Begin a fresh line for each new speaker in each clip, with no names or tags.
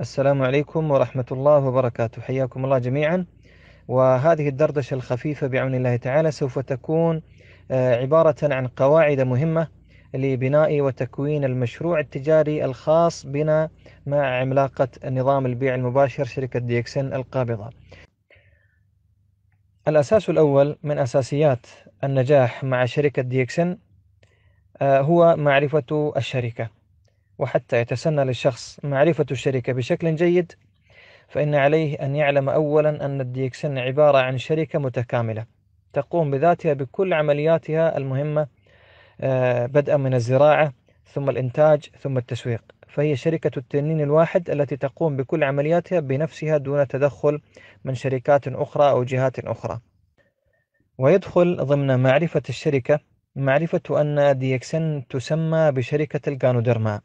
السلام عليكم ورحمة الله وبركاته، حياكم الله جميعا. وهذه الدردشة الخفيفة بعون الله تعالى سوف تكون عبارة عن قواعد مهمة لبناء وتكوين المشروع التجاري الخاص بنا مع عملاقة نظام البيع المباشر شركة دي إكس إن القابضة. الأساس الأول من أساسيات النجاح مع شركة دي إكس إن هو معرفة الشركة. وحتى يتسنى للشخص معرفة الشركة بشكل جيد، فإن عليه أن يعلم أولا أن الدي إكس إن عبارة عن شركة متكاملة تقوم بذاتها بكل عملياتها المهمة، بدءا من الزراعة ثم الإنتاج ثم التسويق. فهي شركة التنين الواحد التي تقوم بكل عملياتها بنفسها دون تدخل من شركات أخرى أو جهات أخرى. ويدخل ضمن معرفة الشركة معرفة أن دي إكس إن تسمى بشركة الغانودرما،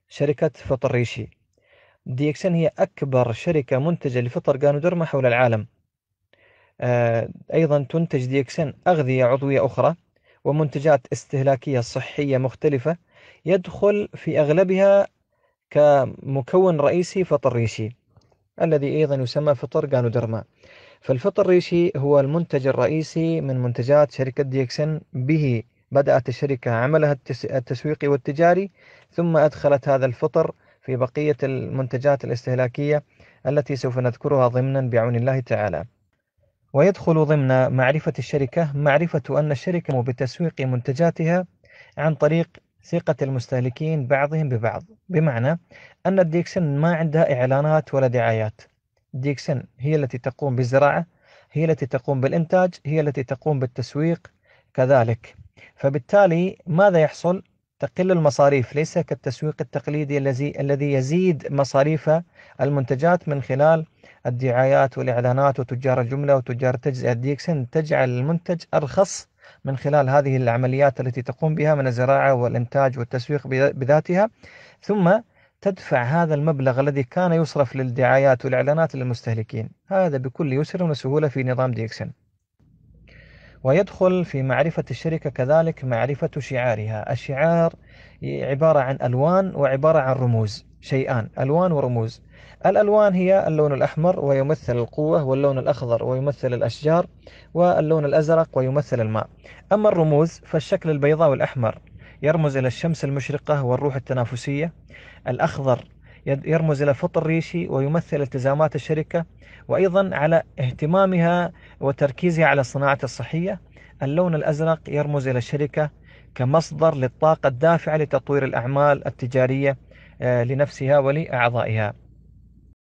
شركة فطر ريشي. دي إكس إن هي أكبر شركة منتجة لفطر غانودرما حول العالم. أيضا تنتج دي إكس إن أغذية عضوية أخرى ومنتجات استهلاكية صحية مختلفة، يدخل في أغلبها كمكون رئيسي فطر ريشي الذي أيضا يسمى فطر غانودرما. فالفطر ريشي هو المنتج الرئيسي من منتجات شركة دي إكس إن، به بدأت الشركة عملها التسويقي والتجاري، ثم أدخلت هذا الفطر في بقية المنتجات الاستهلاكية التي سوف نذكرها ضمنا بعون الله تعالى. ويدخل ضمن معرفة الشركة معرفة أن الشركة تقوم بتسويق منتجاتها عن طريق ثقة المستهلكين بعضهم ببعض، بمعنى أن الدي إكس إن ما عندها إعلانات ولا دعايات. الدي إكس إن هي التي تقوم بالزراعة، هي التي تقوم بالإنتاج، هي التي تقوم بالتسويق كذلك. فبالتالي ماذا يحصل؟ تقل المصاريف، ليس كالتسويق التقليدي الذي يزيد مصاريف المنتجات من خلال الدعايات والإعلانات وتجار الجملة وتجار التجزئة. دي إكس إن تجعل المنتج أرخص من خلال هذه العمليات التي تقوم بها من الزراعة والإنتاج والتسويق بذاتها، ثم تدفع هذا المبلغ الذي كان يصرف للدعايات والإعلانات للمستهلكين، هذا بكل يسر وسهولة في نظام دي إكس إن. ويدخل في معرفة الشركة كذلك معرفة شعارها. الشعار عبارة عن ألوان وعبارة عن رموز، شيئان، ألوان ورموز. الألوان هي اللون الأحمر ويمثل القوة، واللون الأخضر ويمثل الأشجار، واللون الأزرق ويمثل الماء. أما الرموز فالشكل البيضاء والأحمر يرمز إلى الشمس المشرقة والروح التنافسية. الأخضر يرمز إلى فطر ريشي ويمثل التزامات الشركة، وأيضا على اهتمامها وتركيزها على الصناعة الصحية. اللون الأزرق يرمز إلى الشركة كمصدر للطاقة الدافعة لتطوير الأعمال التجارية لنفسها ولأعضائها.